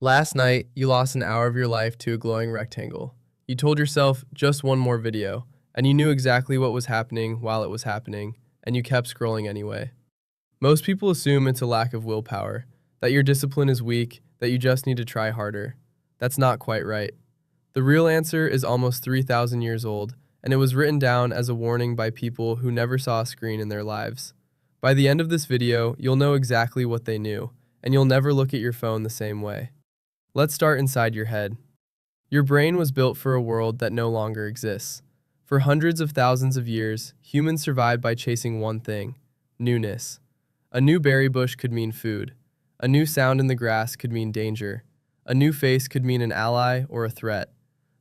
Last night, you lost an hour of your life to a glowing rectangle. You told yourself just one more video, and you knew exactly what was happening while it was happening, and you kept scrolling anyway. Most people assume it's a lack of willpower, that your discipline is weak, that you just need to try harder. That's not quite right. The real answer is almost 3,000 years old, and it was written down as a warning by people who never saw a screen in their lives. By the end of this video, you'll know exactly what they knew, and you'll never look at your phone the same way. Let's start inside your head. Your brain was built for a world that no longer exists. For hundreds of thousands of years, humans survived by chasing one thing: newness. A new berry bush could mean food. A new sound in the grass could mean danger. A new face could mean an ally or a threat.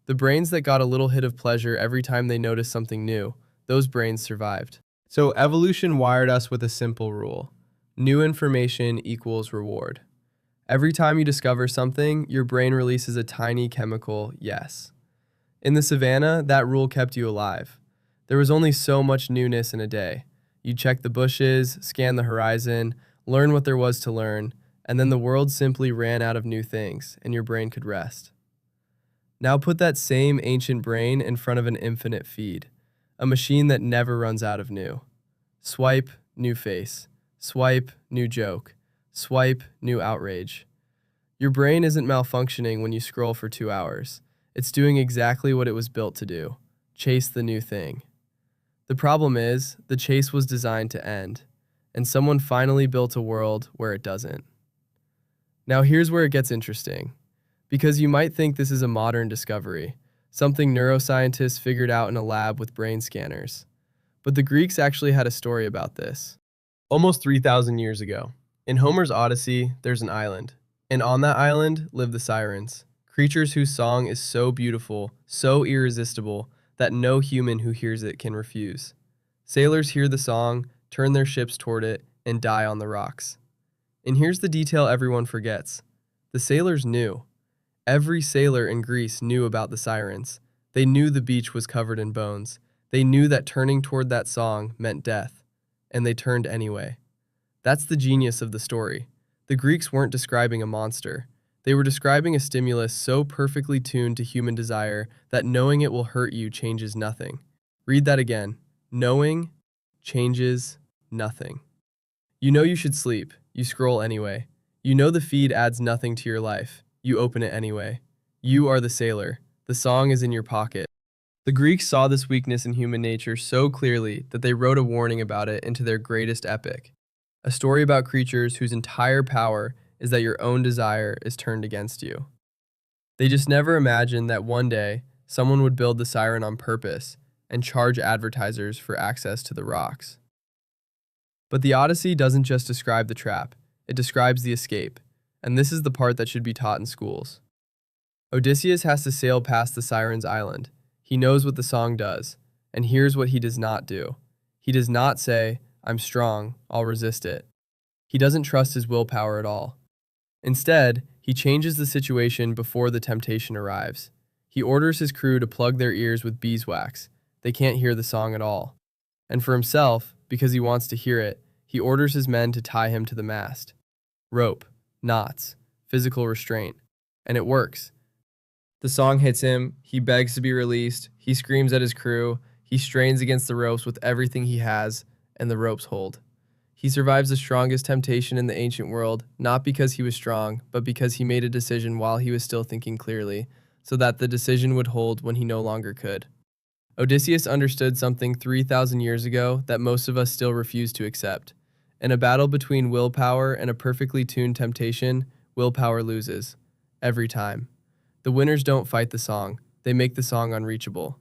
The brains that got a little hit of pleasure every time they noticed something new, those brains survived. So evolution wired us with a simple rule: new information equals reward. Every time you discover something, your brain releases a tiny chemical yes. In the savannah, that rule kept you alive. There was only so much newness in a day. You'd check the bushes, scan the horizon, learn what there was to learn, and then the world simply ran out of new things, and your brain could rest. Now put that same ancient brain in front of an infinite feed, a machine that never runs out of new. Swipe, new face. Swipe, new joke. Swipe, new outrage. Your brain isn't malfunctioning when you scroll for 2 hours. It's doing exactly what it was built to do: chase the new thing. The problem is, the chase was designed to end, and someone finally built a world where it doesn't. Now here's where it gets interesting, because you might think this is a modern discovery, something neuroscientists figured out in a lab with brain scanners. But the Greeks actually had a story about this. Almost 3,000 years ago, in Homer's Odyssey, there's an island, and on that island live the Sirens, creatures whose song is so beautiful, so irresistible, that no human who hears it can refuse. Sailors hear the song, turn their ships toward it, and die on the rocks. And here's the detail everyone forgets. The sailors knew. Every sailor in Greece knew about the Sirens. They knew the beach was covered in bones. They knew that turning toward that song meant death, and they turned anyway. That's the genius of the story. The Greeks weren't describing a monster. They were describing a stimulus so perfectly tuned to human desire that knowing it will hurt you changes nothing. Read that again. Knowing changes nothing. You know you should sleep. You scroll anyway. You know the feed adds nothing to your life. You open it anyway. You are the sailor. The song is in your pocket. The Greeks saw this weakness in human nature so clearly that they wrote a warning about it into their greatest epic. A story about creatures whose entire power is that your own desire is turned against you. They just never imagined that one day, someone would build the siren on purpose and charge advertisers for access to the rocks. But the Odyssey doesn't just describe the trap, it describes the escape, and this is the part that should be taught in schools. Odysseus has to sail past the Sirens' island. He knows what the song does, and here's what he does not do. He does not say, "I'm strong, I'll resist it." He doesn't trust his willpower at all. Instead, he changes the situation before the temptation arrives. He orders his crew to plug their ears with beeswax. They can't hear the song at all. And for himself, because he wants to hear it, he orders his men to tie him to the mast. Rope, knots, physical restraint. And it works. The song hits him, he begs to be released, he screams at his crew, he strains against the ropes with everything he has, and the ropes hold. He survives the strongest temptation in the ancient world, not because he was strong, but because he made a decision while he was still thinking clearly, so that the decision would hold when he no longer could. Odysseus understood something 3,000 years ago that most of us still refuse to accept. In a battle between willpower and a perfectly tuned temptation, willpower loses. Every time. The winners don't fight the song, they make the song unreachable.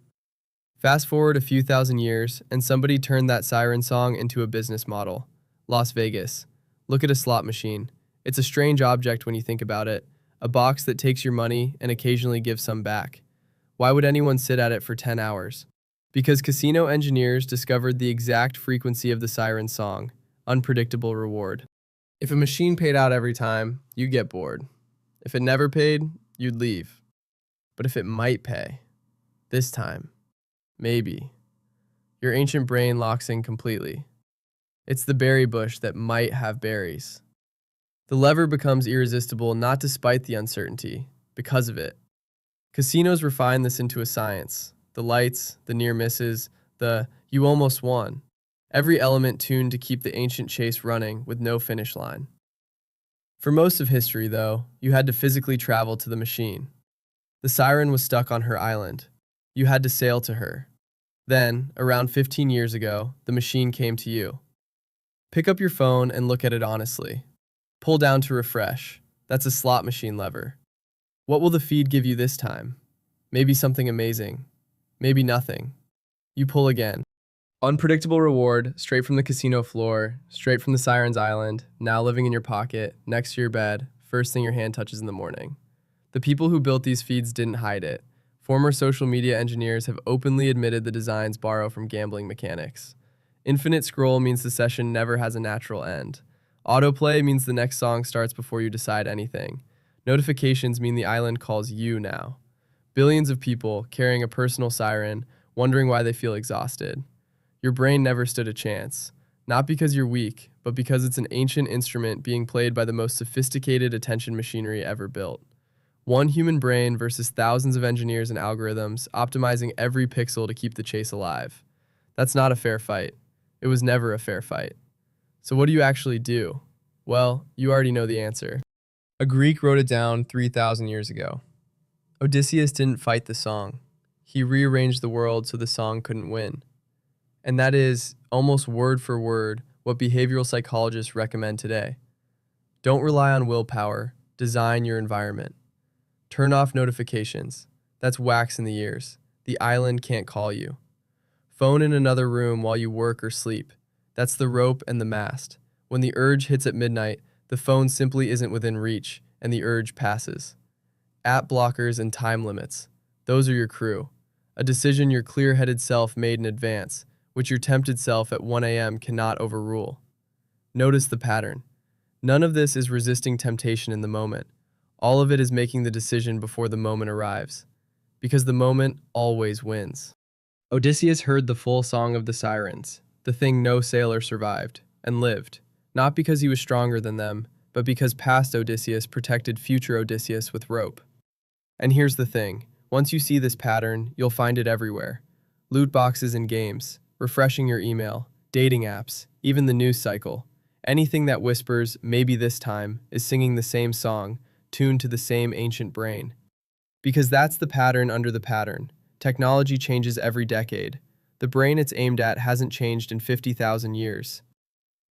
Fast forward a few thousand years, and somebody turned that siren song into a business model. Las Vegas. Look at a slot machine. It's a strange object when you think about it, a box that takes your money and occasionally gives some back. Why would anyone sit at it for 10 hours? Because casino engineers discovered the exact frequency of the siren song, unpredictable reward. If a machine paid out every time, you'd get bored. If it never paid, you'd leave. But if it might pay, this time, maybe, your ancient brain locks in completely. It's the berry bush that might have berries. The lever becomes irresistible not despite the uncertainty, because of it. Casinos refine this into a science. The lights, the near misses, the "you almost won." Every element tuned to keep the ancient chase running with no finish line. For most of history, though, you had to physically travel to the machine. The siren was stuck on her island. You had to sail to her. Then, around 15 years ago, the machine came to you. Pick up your phone and look at it honestly. Pull down to refresh. That's a slot machine lever. What will the feed give you this time? Maybe something amazing. Maybe nothing. You pull again. Unpredictable reward, straight from the casino floor, straight from the Sirens Island, now living in your pocket, next to your bed, first thing your hand touches in the morning. The people who built these feeds didn't hide it. Former social media engineers have openly admitted the designs borrow from gambling mechanics. Infinite scroll means the session never has a natural end. Autoplay means the next song starts before you decide anything. Notifications mean the island calls you now. Billions of people carrying a personal siren, wondering why they feel exhausted. Your brain never stood a chance. Not because you're weak, but because it's an ancient instrument being played by the most sophisticated attention machinery ever built. One human brain versus thousands of engineers and algorithms optimizing every pixel to keep the chase alive. That's not a fair fight. It was never a fair fight. So what do you actually do? Well, you already know the answer. A Greek wrote it down 3,000 years ago. Odysseus didn't fight the song. He rearranged the world so the song couldn't win. And that is, almost word for word, what behavioral psychologists recommend today. Don't rely on willpower. Design your environment. Turn off notifications. That's wax in the ears. The island can't call you. Phone in another room while you work or sleep. That's the rope and the mast. When the urge hits at midnight, the phone simply isn't within reach, and the urge passes. App blockers and time limits. Those are your crew. A decision your clear-headed self made in advance, which your tempted self at 1 a.m. cannot overrule. Notice the pattern. None of this is resisting temptation in the moment. All of it is making the decision before the moment arrives. Because the moment always wins. Odysseus heard the full song of the sirens, the thing no sailor survived, and lived. Not because he was stronger than them, but because past Odysseus protected future Odysseus with rope. And here's the thing. Once you see this pattern, you'll find it everywhere. Loot boxes in games, refreshing your email, dating apps, even the news cycle. Anything that whispers, maybe this time, is singing the same song, tuned to the same ancient brain. Because that's the pattern under the pattern. Technology changes every decade. The brain it's aimed at hasn't changed in 50,000 years.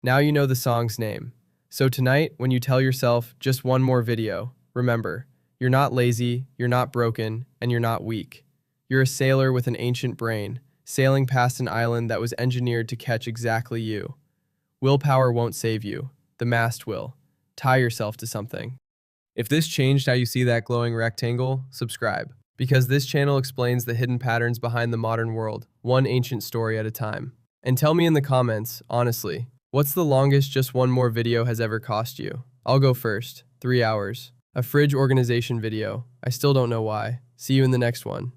Now you know the song's name. So tonight, when you tell yourself, just one more video, remember, you're not lazy, you're not broken, and you're not weak. You're a sailor with an ancient brain, sailing past an island that was engineered to catch exactly you. Willpower won't save you. The mast will. Tie yourself to something. If this changed how you see that glowing rectangle, subscribe. Because this channel explains the hidden patterns behind the modern world, one ancient story at a time. And tell me in the comments, honestly, what's the longest just one more video has ever cost you? I'll go first. 3 hours. A fridge organization video. I still don't know why. See you in the next one.